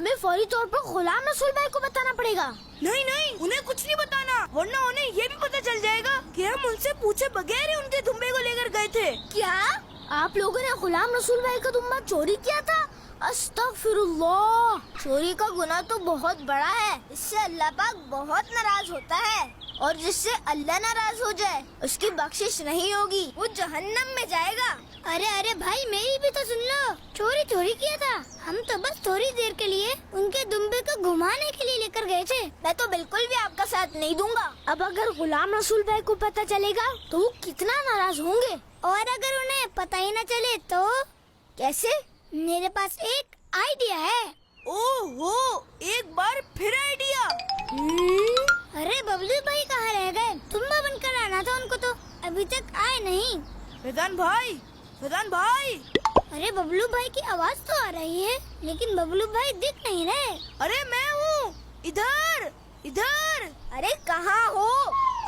हमें फौरी तौर पर गुलाम रसूल भाई को बताना पड़ेगा। नहीं नहीं, उन्हें कुछ नहीं बताना, वरना उन्हें ये भी पता चल जाएगा कि हम उनसे पूछे बगैर ही उनके दुम्बे को लेकर गए थे। क्या आप लोगों ने गुलाम रसूल भाई का दुम्बा चोरी किया था? अस्तगफिरुल्लाह, चोरी का गुनाह तो बहुत बड़ा है, इससे अल्लाह पाक बहुत नाराज होता है, और जिससे अल्लाह नाराज हो जाए उसकी बख्शिश नहीं होगी, वो जहन्नम में जाएगा। अरे अरे भाई, मेरी भी तो सुन लो। चोरी किया था, हम तो बस थोड़ी देर के लिए उनके दुम्बे को घुमाने के लिए लेकर गए थे। मैं तो बिल्कुल भी आपका साथ नहीं दूंगा। अब अगर गुलाम रसूल भाई को पता चलेगा तो वो कितना नाराज होंगे, और अगर उन्हें पता ही न चले तो कैसे? मेरे पास एक आइडिया है। ओहो, एक बार फिर आइडिया। अरे बबलू भाई कहाँ रह गए? दुम्बा बनकर आना था उनको, तो अभी तक आए नहीं। फैजान भाई, फैजान भाई। अरे बबलू भाई की आवाज तो आ रही है, लेकिन बबलू भाई दिख नहीं रहे। अरे मैं हूँ, इधर इधर। अरे कहाँ हो?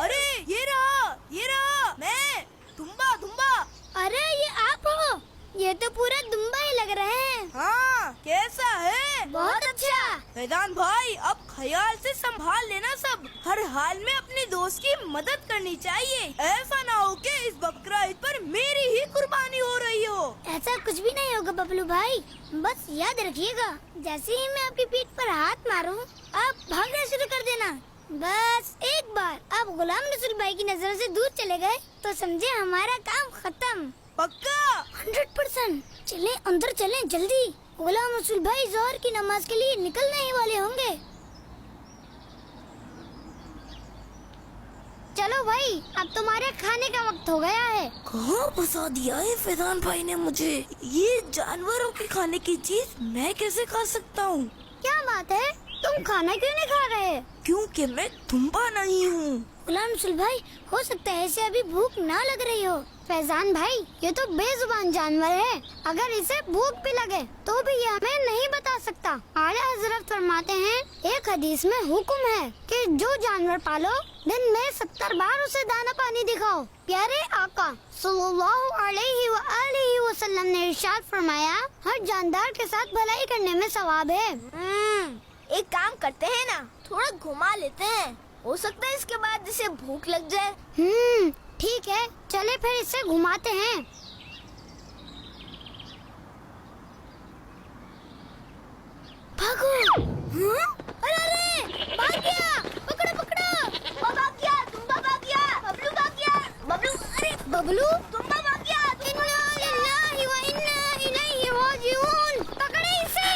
अरे ये रहा मैं, दुम्बा दुम्बा। अरे ये आप हो? ये तो पूरा दुम्बा ही लग रहे हैं। हाँ, कैसा है? बहुत अच्छा। फैजान भाई, अब ख्याल से संभाल लेना सब, हर हाल में अपने दोस्त की मदद करनी चाहिए। ऐसा ना हो कि इस बकरा ईद पर मेरी ही कुर्बानी हो रही हो। ऐसा कुछ भी नहीं होगा बबलू भाई, बस याद रखिएगा, जैसे ही मैं आपकी पीठ पर हाथ मारूं, आप भागना शुरू कर देना। बस एक बार आप गुलाम रसूल भाई की नजर से दूर चले गए तो समझे हमारा काम खत्म। पक्का? 100%। चलें अंदर चलें जल्दी, गुलाम रसूल भाई जोहर की नमाज के लिए निकलने ही वाले होंगे। चलो भाई, अब तुम्हारे खाने का वक्त हो गया है। कहाँ फंसा दिया है फैजान भाई ने मुझे? ये जानवरों के खाने की चीज मैं कैसे खा सकता हूँ? क्या बात है, तुम खाना क्यों नहीं खा रहे? क्योंकि मैं दुम्बा नहीं हूँ। गुलाम रसूल भाई, हो सकता है इसे अभी भूख ना लग रही हो। फैजान भाई, ये तो बेजुबान जानवर है, अगर इसे भूख भी लगे तो भी ये हमें नहीं बता सकता। आला हजरत फरमाते हैं, एक हदीस में हुक्म है कि जो जानवर पालो दिन में 70 बार उसे दाना पानी दिखाओ। प्यारे आका सल्लल्लाहु अलैहि व आलिहि वसल्लम ने इरशाद फरमाया, हर जानदार के साथ भलाई करने में सवाब है। एक काम करते हैं ना, थोड़ा घुमा लेते हैं, हो सकता है इसके बाद इसे भूख लग जाए। ठीक है, चले फिर इसे घुमाते हैं। भागो। अरे अरे, भाग गया, पकड़ो पकड़ो। वो भाग गया, दुम्बा भाग गया, बबलू भाग गया। बबलू, अरे बबलू, दुम्बा भाग गया। इन्ना लिल्लाहि व इन्ना इलैहि राजिऊन। पकड़े इसे।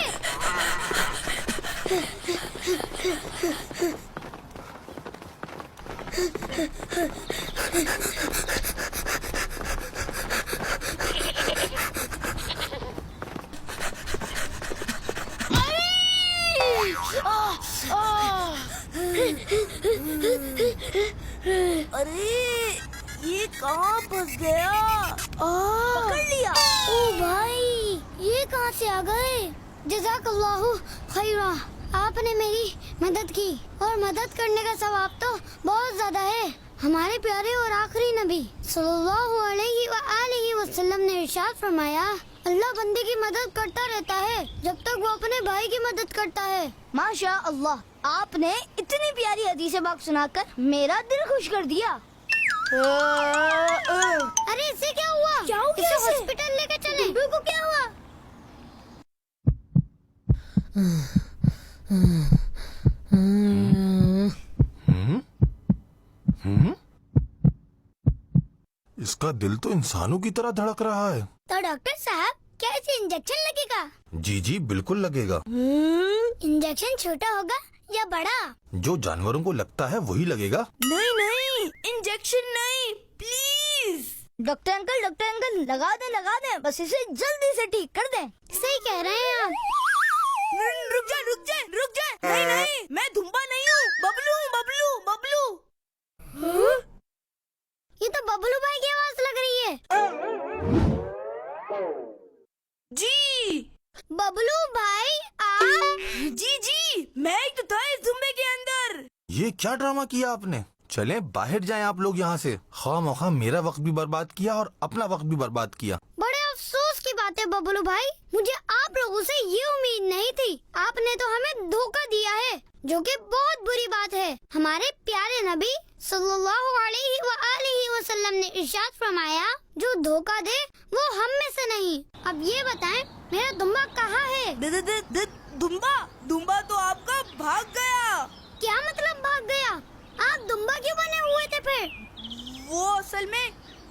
अरे ये कहाँ फंस गया? पकड़ लिया। ओ भाई, ये कहाँ से आ गए? जज़ाकल्लाहु खैरा, आपने मेरी मदद की, और मदद करने का सवाब तो बहुत ज्यादा है। हमारे प्यारे और आखिरी नबी सल्लल्लाहु अलैहि व आलिहि वसल्लम ने इरशाद फरमाया, अल्लाह बंदे की मदद करता रहता है जब तक वो अपने भाई की मदद करता है। माशा अल्लाह, आपने इतनी प्यारी हदीस पाक सुनाकर मेरा दिल खुश कर दिया। अरे इसे क्या हुआ? क्या हो गया इसे इसे? हॉस्पिटल लेकर चले। बिल्कुल को क्या हुआ? इसका दिल तो इंसानों की तरह धड़क रहा है। तो डॉक्टर साहब, क्या इसे इंजेक्शन लगेगा? जी जी बिल्कुल लगेगा। इंजेक्शन छोटा होगा या बड़ा? जो जानवरों को लगता है वही लगेगा। नहीं नहीं, इंजेक्शन नहीं, प्लीज। डॉक्टर अंकल लगा दे, बस इसे जल्दी से ठीक कर दें। सही कह रहे हैं आप। रुक जा। नहीं नहीं, मैं दुम्बा नहीं हूँ, बबलू हूँ, बबलू। ये तो बबलू भाई की आवाज लग रही है। जी बबलू भाई आप? जी, मैं ही तो था इस दुम्बे के अंदर। ये क्या ड्रामा किया आपने? चलें बाहर जाएं आप लोग यहाँ से। खामखा मेरा वक्त भी बर्बाद किया और अपना वक्त भी बर्बाद किया। बड़े अफसोस की बातें बबलू भाई, मुझे आप लोगों से ये उम्मीद नहीं थी। आपने तो हमें धोखा दिया है, जो कि बहुत बुरी बात है। हमारे प्यारे नबी सल्लल्लाहु अलैहि वसल्लम ने इरशाद फरमाया, जो धोखा दे वो हम में से नहीं। अब ये बताएं, मेरा दुम्बा कहाँ है? दुम्बा दुम्बा तो आपका भाग गया। क्या मतलब भाग गया? आप दुम्बा क्यों बने हुए थे फिर? वो असल में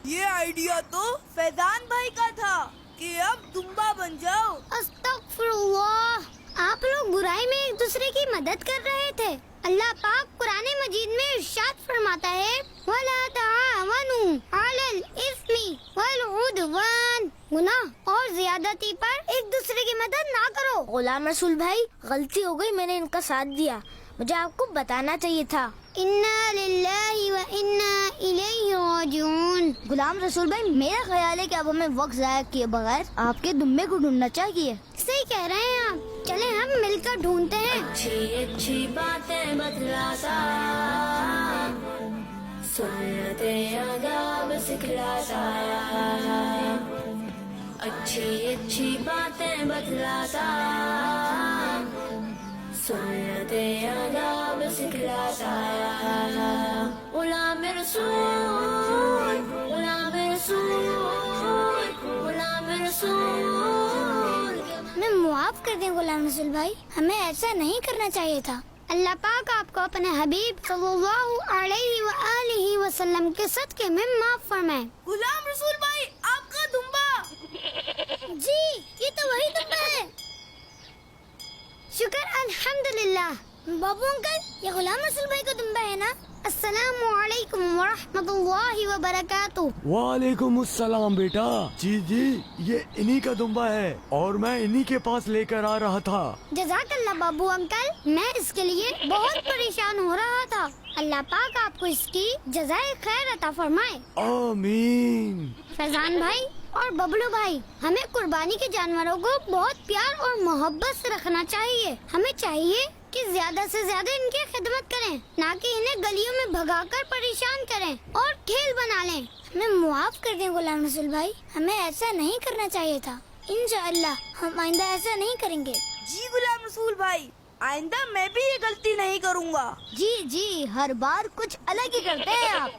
ये आइडिया तो फैजान भाई का था कि अब दुम्बा बन जाओ। अस्तगफिरुल्लाह, आप लोग बुराई में एक दूसरे की मदद कर रहे थे। अल्लाह पाक कुरान मजीद में इरशाद फरमाता है, वला ताअवनु अलल इस्मी वल उदवान, गुनाह और ज्यादती पर एक दूसरे की मदद ना करो। गुलाम रसूल भाई, गलती हो गई, मैंने इनका साथ दिया। मुझे आपको बताना चाहिए था। इन्ना लिल्लाहि व इन्ना इलैहि राजिऊन। गुलाम रसूल भाई, मेरा ख्याल है कि अब हमें वक्त जाया किए बगैर आपके दुम्बे को ढूंढना चाहिए। सही कह रहे हैं आप, चले हम मिलकर ढूंढते हैं। अच्छी अच्छी बातें बतलाता, सुन्नते आदाब सिखलाता, अच्छी अच्छी बातें बतलाता, सुन्नते आदाब सिखलाता, गुलाम रसूल, गुलाम रसूल, गुलाम रसूल। हमें मुआफ कर दें गुलाम रसूल भाई, हमें ऐसा नहीं करना चाहिए था। अल्लाह पाक आपको अपने हबीब सल्लल्लाहु अलैहि वसल्लम के सदके में माफ फरमाए। गुलाम रसूल भाई, आपका दुम्बा। जी, ये तो वही दुम्बा है। शुक्र अल्हम्दुलिल्लाह। बाबू अंकल, ये गुलाम रसूल भाई का दुम्बा है ना? अस्सलामु अलैकुम व रहमतुल्लाहि व बरकातुहू। वालेकुम अस्सलाम बेटा। जी जी, ये इन्हीं का दुम्बा है और मैं इन्हीं के पास लेकर आ रहा था। जज़ाकल्लाह बाबू अंकल, मैं इसके लिए बहुत परेशान हो रहा था। अल्लाह पाक आपको इसकी जज़ाए खैर अता फरमाए। आमीन। फैजान भाई और बबलू भाई, हमें कुर्बानी के जानवरों को बहुत प्यार और मोहब्बत से रखना चाहिए। हमें चाहिए कि ज्यादा से ज्यादा इनकी खिदमत करें, ना कि इन्हें गलियों में भगाकर परेशान करें और खेल बना लें। हमें मुआफ कर दें गुलाम रसूल भाई, हमें ऐसा नहीं करना चाहिए था। इंशाअल्लाह हम आइंदा ऐसा नहीं करेंगे। जी गुलाम रसूल भाई, आइंदा मैं भी ये गलती नहीं करूँगा। जी जी, हर बार कुछ अलग ही करते हैं आप।